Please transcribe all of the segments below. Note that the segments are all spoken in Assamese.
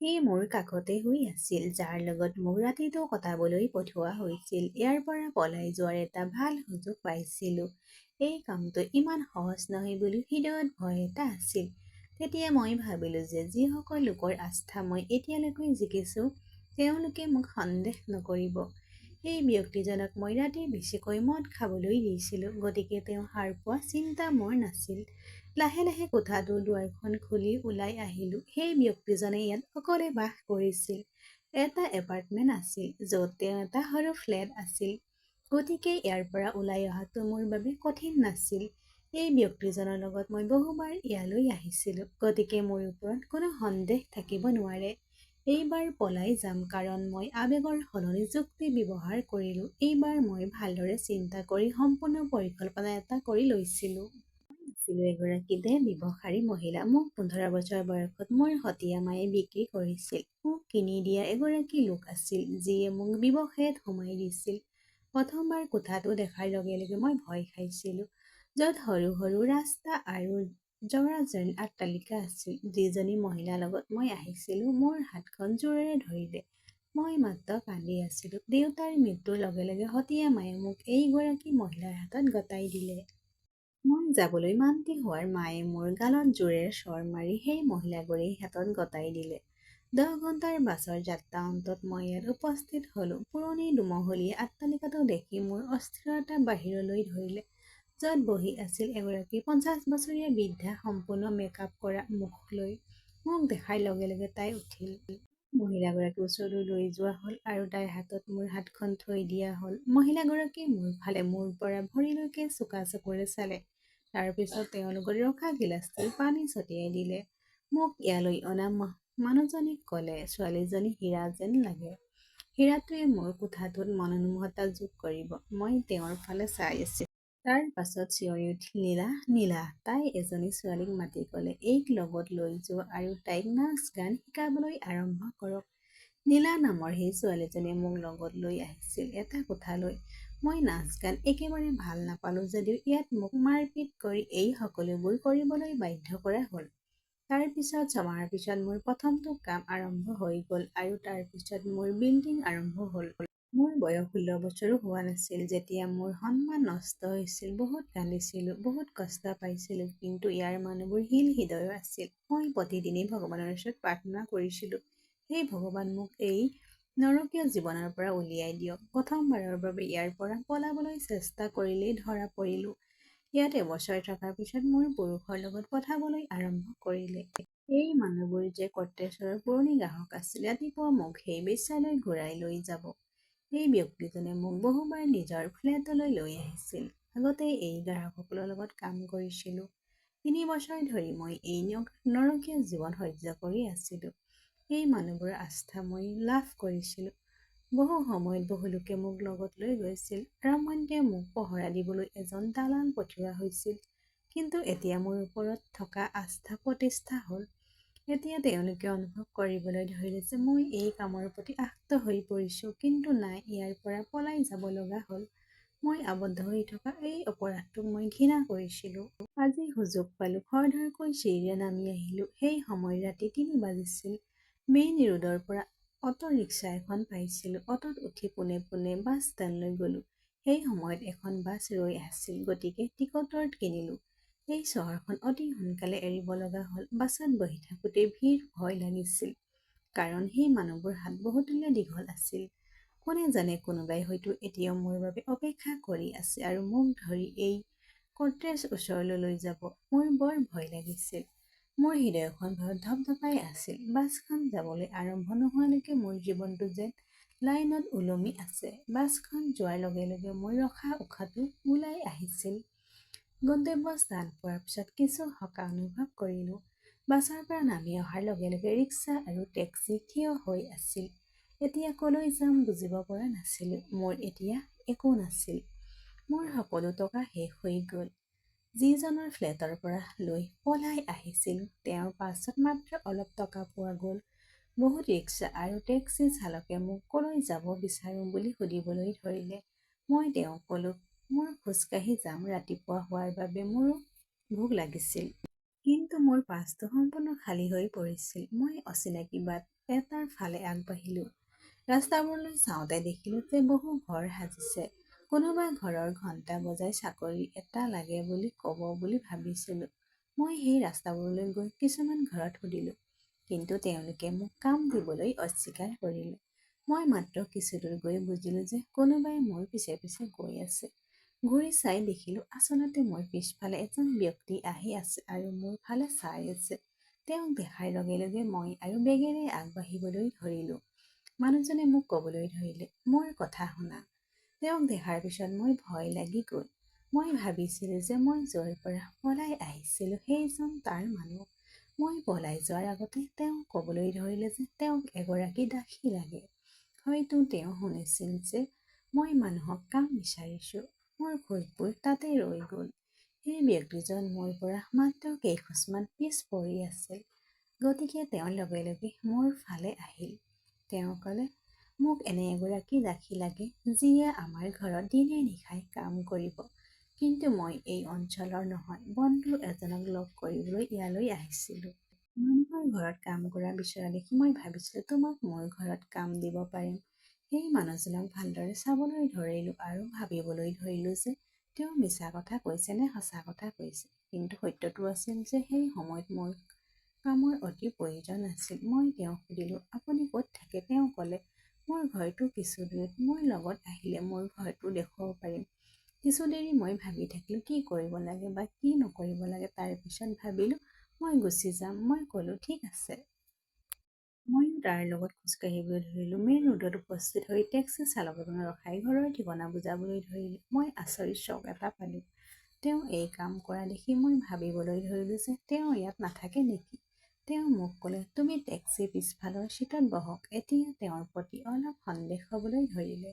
সি মোৰ কাষতে শুই আছিল, যাৰ লগত মোক ৰাতিটো কটাবলৈ পঠোৱা হৈছিল। ইয়াৰ পৰা পলাই যোৱাৰ এটা ভাল সুযোগ পাইছিলোঁ। এই কামটো ইমান সহজ নহয় বুলি হৃদয়ত ভয় এটা আছিল। তেতিয়া মই ভাবিলোঁ যে যিসকল লোকৰ আস্থা মই এতিয়ালৈকে জিকিছোঁ, তেওঁলোকে মোক সন্দেহ নকৰিব। এই ব্যক্তিজনক মই ৰাতি বেছিকৈ মদ খাবলৈ দিছিলোঁ, গতিকে তেওঁ সাৰ পোৱা চিন্তা মোৰ নাছিল। লাহে লাহে কোঠাটোৰ দুৱাৰখন খুলি ওলাই আহিলোঁ। সেই ব্যক্তিজনে ইয়াত অকলে বাস কৰিছিল। এটা এপাৰ্টমেণ্ট আছিল, য'ত তেওঁৰ এটা সৰু ফ্লেট আছিল। গতিকে ইয়াৰ পৰা ওলাই অহাটো মোৰ বাবে কঠিন নাছিল। এই ব্যক্তিজনৰ লগত মই বহুবাৰ ইয়ালৈ আহিছিলোঁ, গতিকে মোৰ ওপৰত কোনো সন্দেহ থাকিব নোৱাৰে। এইবাৰ পলাই যাম কাৰণ মই আৱেগৰ সলনি যুক্তি ব্যৱহাৰ কৰিলোঁ। এইবাৰ মই ভালদৰে চিন্তা কৰি সম্পূৰ্ণ পৰিকল্পনা এটা কৰি লৈছিলোঁ। আছিলোঁ এগৰাকী ব্যৱসায়ী মহিলা। মোক 15 বছৰ বয়সত মোৰ সতীয়া মায়ে বিক্ৰী কৰিছিল। মোক কিনি দিয়া এগৰাকী লোক আছিল, যিয়ে মোক ব্যৱসায়ত সোমাই দিছিল। প্ৰথমবাৰ কোঠাটো দেখাৰ লগে লগে মই ভয় খাইছিলোঁ, য'ত সৰু সৰু ৰাস্তা আৰু জৰাজীৰ্ণ অট্টালিকা আছিল। যিজনী মহিলাৰ লগত মই আহিছিলোঁ মোৰ হাতখন জোৰেৰে ধৰিলে। মই মাত্ৰ কান্দি আছিলোঁ। দেউতাৰ মৃত্যুৰ লগে লগে সতীয়া মায়ে মোক এইগৰাকী মহিলাৰ হাতত গতাই দিলে। মই যাবলৈ মান্তি হোৱাৰ মায়ে মোৰ গালত জোৰেৰে চৰ মাৰি সেই মহিলাগৰাকীৰ হাতত গতাই দিলে। 10 ঘণ্টাৰ বাছৰ যাত্ৰা অন্তত মই ইয়াত উপস্থিত হ'লোঁ। পুৰণি দুমহলীয়া অট্টালিকাটো দেখি মোৰ অস্থিৰতা বাহিৰলৈ ধৰিলে, য'ত বহি আছিল এগৰাকী 50 বছৰীয়া বৃদ্ধা, সম্পূৰ্ণ মেকআপ কৰা মুখ লৈ। মোক দেখাৰ লগে লগে তাই উঠিল। মহিলাগৰাকীৰ ওচৰলৈ লৈ যোৱা হ'ল আৰু তাইৰ হাতত মোৰ হাতখন থৈ দিয়া হ'ল। মহিলাগৰাকীয়ে মোৰ ফালে মূৰৰ পৰা ভৰিলৈকে চোকা চকুৰে চালে। তাৰ পিছত তেওঁলোকে ৰখা গিলাচটোত পানী ছটিয়াই দিলে। মোক ইয়ালৈ অনা মানুহজনীক ক'লে, ছোৱালীজনী হীৰা যেন লাগে। হীৰাটোৱে মোৰ কোঠাটোত মনোমোহতা যোগ কৰিব। মই তেওঁৰ ফালে চাই আছিলোঁ। তাৰ পাছত চিঞৰি উঠিল, নীলা, নীলা! তাই এজনী ছোৱালীক মাতি ক'লে, এইক লগত লৈ যোৱা আৰু তাইক নাচ-গান শিকাবলৈ আৰম্ভ কৰক। নীলা নামৰ সেই ছোৱালীজনীয়ে মোক লগত লৈ আহিছিল এটা কোঠালৈ। মই নাচ-গান একেবাৰে ভাল নাপালোঁ যদিও ইয়াত মোক মাৰপিট কৰি এই সকলোবোৰ কৰিবলৈ বাধ্য কৰা হ'ল। তাৰ পিছত ছমাহৰ পিছত মোৰ প্ৰথমটো কাম আৰম্ভ হৈ গ'ল আৰু তাৰ পিছত মোৰ বিল্ডিং আৰম্ভ হ'ল। মোৰ বয়স 16 বছৰো হোৱা নাছিল যেতিয়া মোৰ সন্মান নষ্ট হৈছিল। বহুত কান্দিছিলোঁ, বহুত কষ্ট পাইছিলোঁ, কিন্তু ইয়াৰ মানুহবোৰ শিল হৃদয়ৰ আছিল। মই প্ৰতিদিনেই ভগৱানৰ ওচৰত প্ৰাৰ্থনা কৰিছিলোঁ, হে ভগৱান, মোক এই নৰকীয় জীৱনৰ পৰা উলিয়াই দিয়ক। প্ৰথমবাৰৰ বাবে ইয়াৰ পৰা পলাবলৈ চেষ্টা কৰিলেই ধৰা পৰিলোঁ। ইয়াত এবছৰ থকাৰ পিছত মোৰ পুৰুষৰ লগত পঠাবলৈ আৰম্ভ কৰিলে। এই মানুহবোৰ যে কটেজৰ পুৰণি গ্ৰাহক আছিল। ৰাতিপুৱা মোক সেই বেশ্যালৈ ঘূৰাই লৈ যাব। এই ব্যক্তিজনে মোক বহুবাৰ নিজৰ ফ্লেটলৈ লৈ আহিছিল। আগতে এই গ্ৰাহকসকলৰ লগত কাম কৰিছিলোঁ। 3 বছৰ ধৰি মই এই নৰকীয় জীৱন সহ্য কৰি আছিলোঁ। এই মানুহবোৰৰ আস্থা মই লাভ কৰিছিলোঁ। বহু সময়ত বহু লোকে মোক লগত লৈ গৈছিল। আৰম্ভণিতে মোক পহৰা দিবলৈ এজন দালাল পঠিওৱা হৈছিল, কিন্তু এতিয়া মোৰ ওপৰত থকা আস্থা প্ৰতিষ্ঠা হ'ল। এতিয়া তেওঁলোকে অনুভৱ কৰিবলৈ ধৰিলে যে মই এই কামৰ প্ৰতি আসক্ত হৈ পৰিছোঁ, কিন্তু নাই, ইয়াৰ পৰা পলাই যাব লগা হ'ল। মই আবদ্ধ হৈ থকা এই অপৰাধটোক মই ঘৃণা কৰিছিলোঁ। আজি সুযোগ পালোঁ, খৰধৰকৈ চিৰিৰে নামি আহিলোঁ। সেই সময়ত ৰাতি 3 বাজিছিল। মেইন ৰোডৰ পৰা অটো ৰিক্সা এখন পাইছিলোঁ। অটোত উঠি পোনে পোনে বাছ ষ্টেণ্ডলৈ গ'লোঁ। সেই সময়ত এখন বাছ ৰৈ আছিল, গতিকে টিকটৰ কিনিলোঁ। এই চহৰখন অতি সোনকালে এৰিব লগা হ'ল। বাছত বহি থাকোঁতে ভিৰ ভয় লাগিছিল, কাৰণ সেই মানুহবোৰ হাত বহুতলীয়া দীঘল আছিল। কোনে জানে, কোনোবাই হয়তো এতিয়াও মোৰ বাবে অপেক্ষা কৰি আছে আৰু মোক ধৰি এই কটেজ ওচৰলৈ লৈ যাব। মোৰ বৰ ভয় লাগিছিল। মোৰ হৃদয়খন ভয়ত ধপধপাই আছিল। বাছখন যাবলৈ আৰম্ভ নোহোৱালৈকে মোৰ জীৱনটো যেন লাইনত ওলমি আছে। বাছখন যোৱাৰ লগে লগে মোৰ ৰখা উশাহটো ওলাই আহিছিল। গন্তব্যস্থান পোৱাৰ পিছত কিছু সকাহ অনুভৱ কৰিলোঁ। বাছৰ পৰা নামি অহাৰ লগে লগে ৰিক্সা আৰু টেক্সি থিয় হৈ আছিল। এতিয়া কলৈ যাম বুজিব পৰা নাছিলোঁ। মোৰ এতিয়া একো নাছিল। মোৰ সকলো টকা শেষ হৈ গ'ল। যিজনৰ ফ্লেটৰ পৰা লৈ পলাই আহিছিলোঁ, তেওঁৰ পাছত মাত্ৰ অলপ টকা পোৱা গ'ল। বহুত ৰিক্সা আৰু টেক্সি চালকে মোক কলৈ যাব বিচাৰোঁ বুলি সুধিবলৈ ধৰিলে। মই তেওঁক ক'লো, মই খোজ কাঢ়ি যাম। ৰাতিপুৱা হোৱাৰ বাবে মোৰো ভোক লাগিছিল। কিন্তু মোৰ পাছটো সম্পূৰ্ণ খালী হৈ পৰিছিল। মই অচিনাকি বাট এটাৰ ফালে আগবাঢ়িলোঁ। ৰাস্তাবোৰলৈ চাওঁতে দেখিলোঁ যে বহু ঘৰ সাজিছে। কোনোবা ঘৰৰ ঘণ্টা বজাই চাকৰি এটা লাগে বুলি ক'ব বুলি ভাবিছিলোঁ। মই সেই ৰাস্তাবোৰলৈ গৈ কিছুমান ঘৰত সুধিলোঁ, কিন্তু তেওঁলোকে মোক কাম দিবলৈ অস্বীকাৰ কৰিলে। মই মাত্ৰ কিছু দূৰ গৈ বুজিলোঁ যে কোনোবাই মোৰ পিছে পিছে গৈ আছে। ঘূৰি চাই দেখিলোঁ আচলতে মোৰ পিছফালে এজন ব্যক্তি আহি আছে আৰু মোৰ ফালে চাই আছে। তেওঁক দেখাৰ লগে লগে মই আৰু বেগেৰে আগবাঢ়িবলৈ ধৰিলোঁ। মানুহজনে মোক ক'বলৈ ধৰিলে, মোৰ কথা শুনা। তেওঁক দেখাৰ পিছত মই ভয় লাগি গ'ল। মই ভাবিছিলোঁ যে মই য'ৰ পৰা পলাই আহিছিলোঁ সেইজন তাৰ মানুহ। মই পলাই যোৱাৰ আগতে তেওঁ ক'বলৈ ধৰিলে যে তেওঁক এগৰাকী দাসী লাগে। হয়তো তেওঁ শুনিছিল যে মই মানুহক কাম বিচাৰিছোঁ। মোৰ খোজবোৰ তাতে ৰৈ গ'ল। সেই ব্যক্তিজন মোৰ পৰা মাত্ৰ কেইখোজমান পিছ পৰি আছিল। গতিকে তেওঁ লগে লগে মোৰ ফালে আহিল। তেওঁ ক'লে, মোক এনে এগৰাকী দাসী লাগে যিয়ে আমাৰ ঘৰত দিনে নিশাই কাম কৰিব। কিন্তু মই এই অঞ্চলৰ নহয়, বন্ধু এজনক লগ কৰিবলৈ ইয়ালৈ আহিছিলোঁ। মানুহৰ ঘৰত কাম কৰা বিচৰা দেখি মই ভাবিছিলোঁ তোমাক মোৰ ঘৰত কাম দিব পাৰিম। সেই মানুহজনক ভালদৰে চাবলৈ ধৰিলোঁ আৰু ভাবিবলৈ ধৰিলোঁ যে তেওঁ মিছা কথা কৈছে নে সঁচা কথা কৈছে। কিন্তু সত্যটো আছিল যে সেই সময়ত মোৰ কামৰ অতি প্ৰয়োজন আছিল। মই তেওঁক সুধিলোঁ, আপুনি ক'ত থাকে? তেওঁ ক'লে, মোৰ ঘৰটো কিছু দূৰত। মোৰ লগত আহিলে মোৰ ঘৰটো দেখুৱাব পাৰিম। কিছু দেৰি মই ভাবি থাকিলোঁ কি কৰিব লাগে বা কি নকৰিব লাগে। তাৰ পিছত ভাবিলোঁ মই গুচি যাম। মই ক'লোঁ, ঠিক আছে। ময়ো তাৰ লগত খোজকাঢ়িবলৈ ধৰিলোঁ। মেইন ৰোডত উপস্থিত হৈ টেক্সি চালকজনক ৰখাই ঘৰৰ ঠিকনা বুজাবলৈ ধৰিলোঁ। মই আচৰিত চক এটা পালোঁ। তেওঁ এই কাম কৰা দেখি মই ভাবিবলৈ ধৰিলোঁ যে তেওঁ ইয়াত নাথাকে নেকি। তেওঁ মোক ক'লে, তুমি টেক্সিৰ পিছফালৰ ছিটত বহক। এতিয়া তেওঁৰ প্ৰতি অলপ সন্দেহ হ'বলৈ ধৰিলে।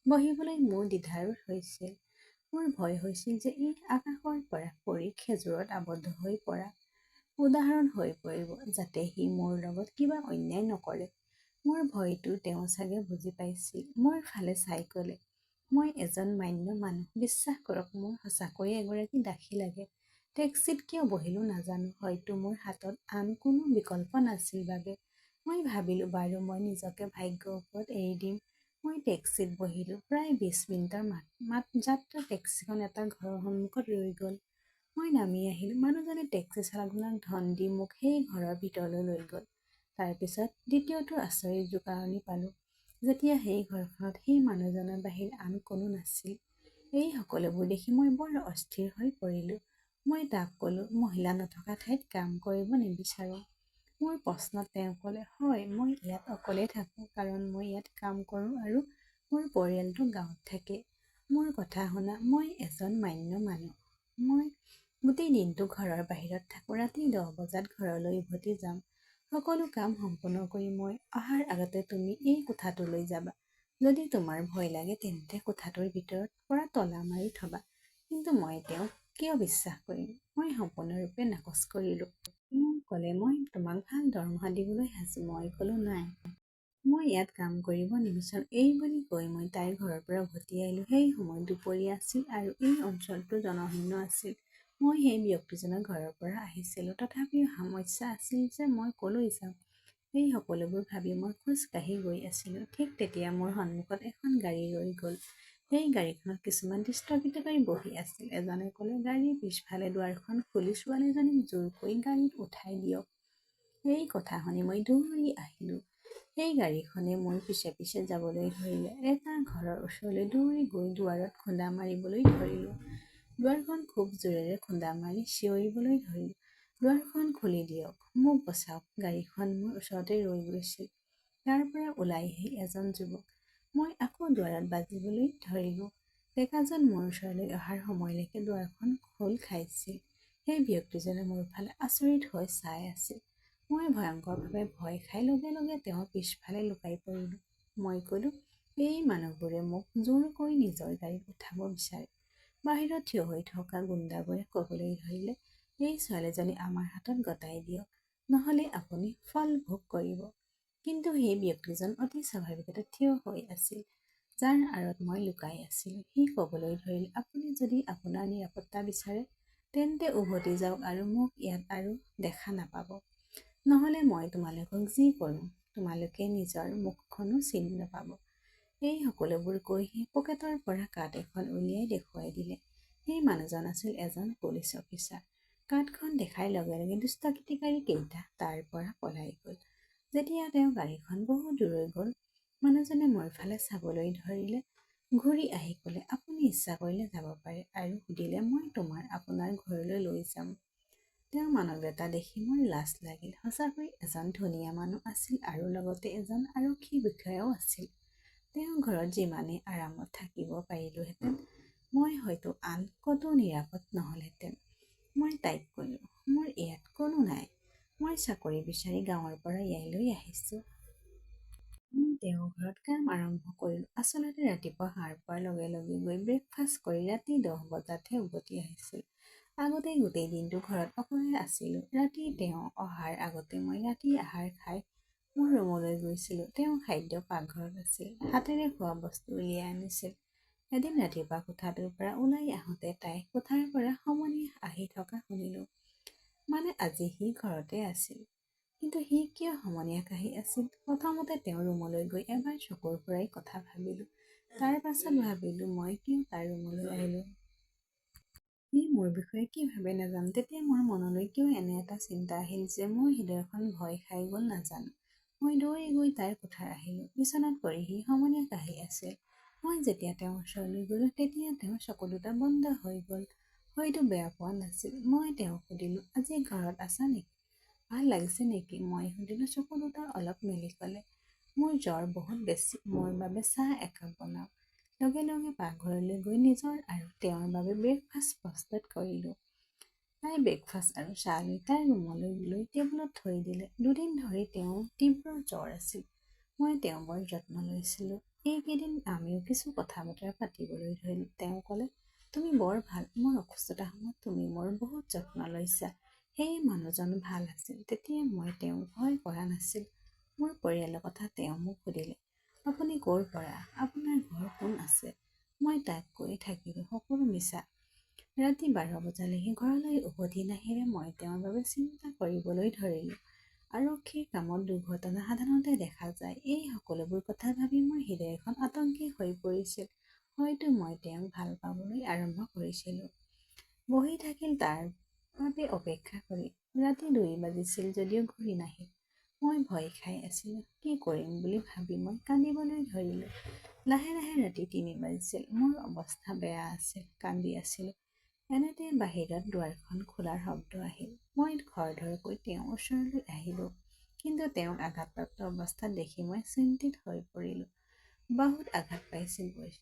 বহিবলৈ মোৰ দ্বিধাবোধ হৈছিল। মোৰ ভয় হৈছিল যে ই আকাশৰ পৰা পৰি খেজুৰত আবদ্ধ হৈ পৰা উদাহৰণ হৈ পৰিব, যাতে সি মোৰ লগত কিবা অন্যায় নকৰে। মোৰ ভয়টো তেওঁ চাগে বুজি পাইছিল। মোৰ ফালে চাই ক'লে, মই এজন মান্য মানুহ। বিশ্বাস কৰক, মোৰ সঁচাকৈয়ে এগৰাকী দাসী লাগে। টেক্সিত কিয় বহিলোঁ নাজানো। হয়তো মোৰ হাতত আন কোনো বিকল্প নাছিল বাবে। মই ভাবিলোঁ বাৰু মই নিজকে ভাগ্যৰ ওপৰত এৰি দিম। মই টেক্সিত বহিলোঁ। প্ৰায় 20 মিনিটৰ যাত্ৰা টেক্সিখন এটা ঘৰৰ সন্মুখত ৰৈ গ'ল। মই নামি আহিলোঁ। মানুহজনে টেক্সি চালকজনক ধন দি মোক সেই ঘৰৰ ভিতৰলৈ লৈ গ'ল। তাৰ পিছত দ্বিতীয়টো আচৰিত জোকাৰণি পালোঁ, যেতিয়া সেই ঘৰখনত সেই মানুহজনৰ বাহিৰে আন কোনো নাছিল। এই সকলোবোৰ দেখি মই বৰ অস্থিৰ হৈ পৰিলোঁ। মই তাক ক'লোঁ, মহিলা নথকা ঠাইত কাম কৰিব নিবিচাৰোঁ। মোৰ প্ৰশ্নত তেওঁ ক'লে, হয়, মই ইয়াত অকলে থাকোঁ কাৰণ মই ইয়াত কাম কৰোঁ আৰু মোৰ পৰিয়ালটো গাঁৱত থাকে। মোৰ কথা শুনা, মই এজন মান্য মানুহ। মই গোটেই দিনটো ঘৰৰ বাহিৰত থাকোঁ। ৰাতি 10 বজাত ঘৰলৈ উভতি যাম। সকলো কাম সম্পূৰ্ণ কৰি মই অহাৰ আগতে তুমি এই কোঠাটোলৈ যাবা। যদি তোমাৰ ভয় লাগে তেন্তে কোঠাটোৰ ভিতৰত পৰা তলা মাৰি থবা। কিন্তু মই তেওঁক কিয় বিশ্বাস কৰিম? মই সম্পূৰ্ণৰূপে নাকচ কৰিলোঁ। তেওঁ ক'লে, মই তোমাক ভাল দৰমহা দিবলৈ সাজু। মই ক'লোঁ, নাই। মই ইয়াত কাম কৰিব নিবিচাৰোঁ। এই বুলি কৈ মই তাইৰ ঘৰৰ পৰা উভতি আহিলোঁ। সেই সময়ত দুপৰীয়া আছিল আৰু এই অঞ্চলটো জনশূন্য আছিল। মই সেই ব্যক্তিজনৰ ঘৰৰ পৰা আহিছিলোঁ। তথাপিও সমস্যা আছিল যে মই ক'লৈ যাম। এই সকলোবোৰ ভাবি মই খোজ কাঢ়ি গৈ আছিলোঁ। ঠিক তেতিয়া মোৰ সন্মুখত এখন গাড়ী ৰৈ গ'ল। সেই গাড়ীখনত কিছুমান স্থগিতকাৰী বহি আছিল। এজনে ক'লে, গাড়ীৰ পিছফালে দুৱাৰখন খুলি ছোৱালীজনীক জোৰকৈ গাড়ীত উঠাই দিয়ক। এই কথা শুনি মই দৌৰি আহিলোঁ। সেই গাড়ীখনে মোৰ পিছে পিছে যাবলৈ ধৰিলে। এটা ঘৰৰ ওচৰলৈ দৌৰি গৈ দুৱাৰত খুন্দা মাৰিবলৈ ধৰিলোঁ। দুৱাৰখন খুব জোৰেৰে খুন্দা মাৰি চিঞৰিবলৈ ধৰিলোঁ, দুৱাৰখন খুলি দিয়ক, মোক বচাওক। গাড়ীখন মোৰ ওচৰতে ৰৈ গৈছিল। তাৰ পৰা ওলাই আহিল এজন যুৱক। মই আকৌ দুৱাৰত বাজিবলৈ ধৰিলোঁ। ডেকাজন মোৰ ওচৰলৈ অহাৰ সময়লৈকে দুৱাৰখন খোল খাইছিল। সেই ব্যক্তিজনে মোৰ ফালে আচৰিত হৈ চাই আছিল। মই ভয়ংকৰভাৱে ভয় খাই লগে লগে তেওঁৰ পিছফালে লুকাই পৰিলোঁ। মই ক'লোঁ, এই মানুহবোৰে মোক জোৰকৈ নিজৰ গাড়ীত উঠাব বিচাৰে। বাহিৰত থিয় হৈ থকা গুণ্ডাবোৰে ক'বলৈ ধৰিলে, এই ছোৱালীজনী আমাৰ হাতত গতাই দিয়ক, নহ'লে আপুনি ফল ভোগ কৰিব। কিন্তু সেই ব্যক্তিজন অতি স্বাভাৱিকতে থিয় হৈ আছিল, যাৰ আঁৰত মই লুকাই আছিলোঁ। সি ক'বলৈ ধৰিলে, আপুনি যদি আপোনাৰ নিৰাপত্তা বিচাৰে তেন্তে উভতি যাওক আৰু মোক ইয়াত আৰু দেখা নাপাব। নহ'লে মই তোমালোকক যি কৰোঁ তোমালোকে নিজৰ মুখখনো চিনি নাপাব। এই সকলোবোৰ কৈ সি পকেটৰ পৰা কাৰ্ড এখন উলিয়াই দেখুৱাই দিলে। সেই মানুহজন আছিল এজন পুলিচ অফিচাৰ। কাৰ্ডখন দেখাৰ লগে লগে দুষ্কৃতিকাৰী কেইটা তাৰ পৰা পলাই গ'ল। যেতিয়া তেওঁ গাড়ীখন বহু দূৰৈ গ'ল, মানুহজনে মোৰ ফালে চাবলৈ ধৰিলে। ঘূৰি আহি ক'লে, আপুনি ইচ্ছা কৰিলে যাব পাৰে আৰু সুধিলে মই আপোনাৰ ঘৰলৈ লৈ যাম। তেওঁ মানৱীয়তা দেখি মোৰ লাজ লাগিল। সঁচাকৈ এজন ধুনীয়া মানুহ আছিল আৰু লগতে এজন আৰক্ষী বিষয়াও আছিল। তেওঁৰ ঘৰত যিমানেই আৰামত থাকিব পাৰিলোহেঁতেন, মই হয়তো আন ক'তো নিৰাপদ নহ'লহেঁতেন। মই তাইক ক'লোঁ, মোৰ ইয়াত কোনো নাই। মই চাকৰি বিচাৰি গাঁৱৰ পৰা ইয়ালৈ আহিছোঁ। মই তেওঁৰ ঘৰত কাম আৰম্ভ কৰিলোঁ। আচলতে ৰাতিপুৱা সাৰ পোৱাৰ লগে লগে গৈ ব্ৰেকফাষ্ট কৰি ৰাতি 10 বজাতহে উভতি আহিছিল। আগতে গোটেই দিনটো ঘৰত অকলে আছিলোঁ। ৰাতি তেওঁ অহাৰ আগতে মই ৰাতিৰ আহাৰ খাই মোৰ ৰুমলৈ গৈছিলোঁ। তেওঁ খাদ্য পাকঘৰত আছিল। হাতেৰে খোৱা বস্তু উলিয়াই আনিছিল। এদিন ৰাতিপুৱা কোঠাটোৰ পৰা ওলাই আহোঁতে তাই কোঠাৰ পৰা সমনীয়া আহি থকা শুনিলোঁ। মানে আজি সি ঘৰতে আছিল। কিন্তু সি কিয় সমনীয়াক আহি আছিল? প্ৰথমতে তেওঁৰ ৰুমলৈ গৈ এবাৰ চকুৰ ফুৰাই কথা ভাবিলোঁ। তাৰ পাছত ভাবিলোঁ মই কিয় তাৰ ৰুমলৈ আহিলোঁ। সি মোৰ বিষয়ে কি ভাবে নাজানো। তেতিয়া মোৰ মনলৈ কিয় এনে এটা চিন্তা আহিল যে মোৰ হৃদয়খন ভয় খাই গ'ল নাজানো। মই দৌৰি গৈ তাইৰ কোঠাৰ আহিলোঁ। বিচনাত পৰি সি সমনীয়াক আহি আছিল। মই যেতিয়া তেওঁৰ ওচৰলৈ গ'লোঁ তেতিয়া তেওঁৰ চকু দুটা বন্ধ হৈ গ'ল। হয়তো বেয়া পোৱা নাছিল। মই তেওঁক সুধিলোঁ, আজি ঘৰত আছা নেকি? ভাল লাগিছে নেকি? মই সুধিলোঁ। চকু দুটা অলপ মেলি ক'লে, মোৰ জ্বৰ বহুত বেছি। মোৰ বাবে চাহ একাপ বনাওক। লগে লগে পাকঘৰলৈ গৈ নিজৰ আৰু তেওঁৰ বাবে ব্ৰেকফাষ্ট প্ৰস্তুত কৰিলোঁ। তাই ব্ৰেকফাষ্ট আৰু চাহ লৈ তাইৰ ৰুমলৈ লৈ টেবুলত থৈ দিলে। দুদিন ধৰি তেওঁৰ তীব্ৰ জ্বৰ আছিল। মই তেওঁৰ বৰ যত্ন লৈছিলোঁ। এইকেইদিন আমিও কিছু কথা বতৰা পাতিবলৈ ধৰিলোঁ। তেওঁ ক'লে, তুমি বৰ ভাল। মোৰ অসুস্থতাৰ সময়ত তুমি মোৰ বহুত যত্ন লৈছা। সেই মানুহজন ভাল আছিল। তেতিয়া মই তেওঁক ভয় কৰা নাছিল। মোৰ পৰিয়ালৰ কথা তেওঁ মোক সুধিলে, আপুনি ক'ৰ পৰা? আপোনাৰ ঘৰ কোন আছে? মই তাক কৈ থাকিলোঁ সকলো মিছা। ৰাতি 12 বজালৈকে ঘৰলৈ উভতি নাহিলে মই তেওঁৰ বাবে চিন্তা কৰিবলৈ ধৰিলোঁ। আৰক্ষীৰ কামত দুৰ্ঘটনা সাধাৰণতে দেখা যায়। এই সকলোবোৰ কথা ভাবি মোৰ হৃদয়খন আতংকী হৈ পৰিছিল। হয়তো মই তেওঁক ভাল পাবলৈ আৰম্ভ কৰিছিলোঁ। বহি থাকিল তাৰ বাবে অপেক্ষা কৰি। ৰাতি 2 বাজিছিল যদিও ঘূৰি নাহিল। মই ভয় খাই আছিলোঁ। কি কৰিম বুলি ভাবি মই কান্দিবলৈ ধৰিলোঁ। লাহে লাহে ৰাতি 3 বাজিছিল। মোৰ অৱস্থা বেয়া আছিল। কান্দি আছিলোঁ। এনেতে বাহিৰত দুৱাৰখন খোলাৰ শব্দ আহিল। মই খৰধৰকৈ তেওঁৰ ওচৰলৈ আহিলোঁ। কিন্তু তেওঁক আঘাতপ্ৰাপ্ত অৱস্থাত দেখি মই চিন্তিত হৈ পৰিলোঁ। বাহুত আঘাত পাইছিল কৈছে।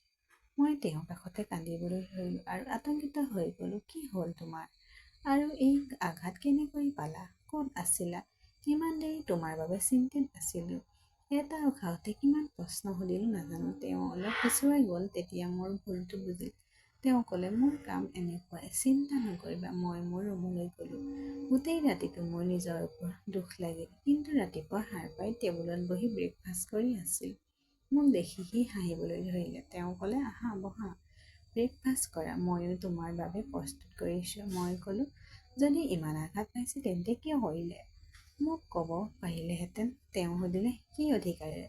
মই তেওঁৰ কাষতে কান্দিবলৈ ধৰিলোঁ আৰু আতংকিত হৈ গ'লোঁ। কি হ'ল তোমাৰ? আৰু এই আঘাত কেনেকৈ পালা? ক'ত আছিলা? কিমান দেৰি তোমাৰ বাবে চিন্তিত আছিলোঁ। এটা উশাহতে কিমান প্ৰশ্ন সুধিলোঁ নাজানো। তেওঁ অলপ পিছুৱাই গ'ল। তেতিয়া মোৰ ভুলটো বুজিল। তেওঁ ক'লে, মোৰ কাম এনেকুৱাই, চিন্তা নকৰিবা। মই মোৰ ৰুমলৈ গ'লোঁ। গোটেই ৰাতিটো মোৰ নিজৰ ওপৰত দুখ লাগিল। কিন্তু ৰাতিপুৱা সাৰ পাই টেবুলত বহি ব্ৰেকফাষ্ট কৰি আছিল। মোক দেখি সি হাঁহিবলৈ ধৰিলে। তেওঁ ক'লে, আহা বহা, ব্ৰেকফাষ্ট কৰা। ময়ো তোমাৰ বাবে প্ৰস্তুত কৰিছোঁ। মই ক'লোঁ, যদি ইমান আঘাত পাইছে তেন্তে কিয় কৰিলে? মোক ক'ব পাৰিলেহেঁতেন। তেওঁ সুধিলে, কি অধিকাৰেৰে?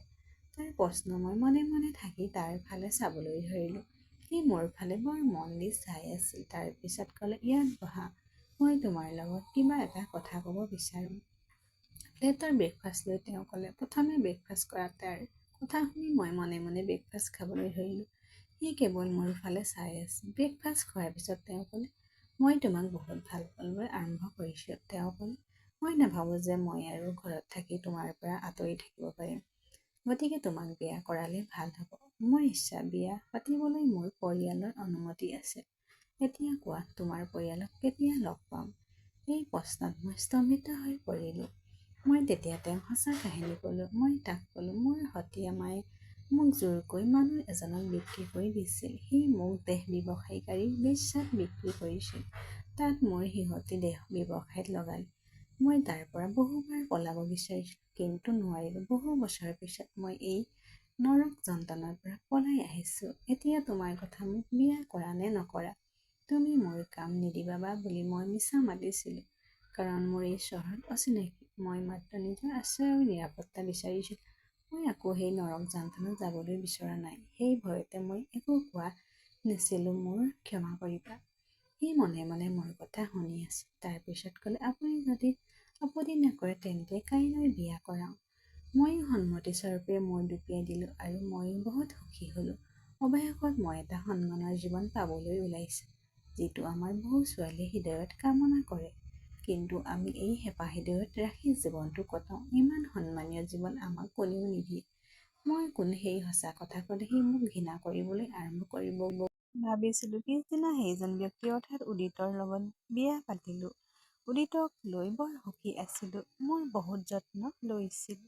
তাৰ প্ৰশ্ন মই মনে মনে থাকি তাৰ ফালে চাবলৈ ধৰিলোঁ। সি মোৰ ফালে বৰ মন দি চাই আছিল। তাৰ পিছত ক'লে, ইয়াত বহা, মই তোমাৰ লগত কিবা এটা কথা ক'ব বিচাৰোঁ। প্লেটৰ ব্ৰেকফাষ্ট লৈ তেওঁ ক'লে, প্ৰথমে ব্ৰেকফাষ্ট কৰা। তাৰ কথা শুনি মই মনে মনে ব্ৰেকফাষ্ট খাবলৈ ধৰিলোঁ। সি কেৱল মোৰ ফালে চাই আছিল। ব্ৰেকফাষ্ট খোৱাৰ পিছত তেওঁ ক'লে, মই তোমাক বহুত ভাল পাবলৈ আৰম্ভ কৰিছোঁ। তেওঁ ক'লে, মই নাভাবোঁ যে মই আৰু ঘৰত থাকি তোমাৰ পৰা আঁতৰি থাকিব পাৰিম। গতিকে তোমাক বিয়া কৰালে ভাল হ'ব। মোৰ ইচ্ছা, বিয়া পাতিবলৈ মোৰ পৰিয়ালৰ অনুমতি আছে। এতিয়া কোৱা, তোমাৰ পৰিয়ালক কেতিয়া লগ পাম? এই প্ৰশ্নত মই স্তম্ভিত হৈ পৰিলোঁ। মই তেতিয়া তেওঁক সঁচা কাহিনী ক'লোঁ। মই তাক ক'লোঁ, মোৰ সতীয়া মায়ে মোক জোৰকৈ মানুহ এজনক বিক্ৰী কৰি দিছিল। সি মোক দেহ ব্যৱসায়ীকাৰী বেশ্যাত বিক্ৰী কৰিছিল। তাত মোৰ সিহঁতে দেহ ব্যৱসায়ত লগালে। মই তাৰ পৰা বহুবাৰ পলাব বিচাৰিছিলোঁ, কিন্তু নোৱাৰিলোঁ। বহু বছৰৰ পিছত মই এই নৰক যন্ত্ৰণাৰ পৰা পলাই আহিছোঁ। এতিয়া তোমাৰ কথা, মোক বিয়া কৰা নে নকৰা? তুমি মোৰ কাম নিদিবা বুলি মই মিছা মাতিছিলোঁ, কাৰণ মোৰ এই চহৰত অচিনাকি। মই মাত্ৰ নিজৰ আশ্ৰয় আৰু নিৰাপত্তা বিচাৰিছিলোঁ। মই আকৌ সেই নৰক যান্ত্ৰণাত যাবলৈ বিচৰা নাই। সেই ভয়তে মই একো কোৱা নাছিলোঁ। মোৰ ক্ষমা কৰিবা। সি মনে মনে মোৰ কথা শুনি আছিল। তাৰপিছত ক'লে, আপুনি যদি আপত্তি নকৰে তেন্তে কাইলৈ বিয়া কৰাওঁ। ময়ো সন্মতিস্বৰূপে মূৰ দুপিয়াই দিলোঁ আৰু ময়ো বহুত সুখী হ'লোঁ। অৱশেষত মই এটা সন্মানৰ জীৱন পাবলৈ ওলাইছোঁ, যিটো আমাৰ বহু ছোৱালীয়ে হৃদয়ত কামনা কৰে। কিন্তু আমি এই হেঁপাহ হৃদয়ত ৰাখি জীৱনটো কটাওঁ। ইমান সন্মানীয় জীৱন আমাক কোনেও নিদিয়ে। মই কোন সেই সঁচা কথা ক'লে সি মোক ঘৃণা কৰিবলৈ আৰম্ভ কৰিব ভাবিছিলোঁ। পিছদিনা সেইজন ব্যক্তি অৰ্থাৎ উদিতৰ লগত বিয়া পাতিলোঁ। উদিতক লৈ বৰ সুখী আছিলোঁ। মোৰ বহুত যত্ন লৈছিল।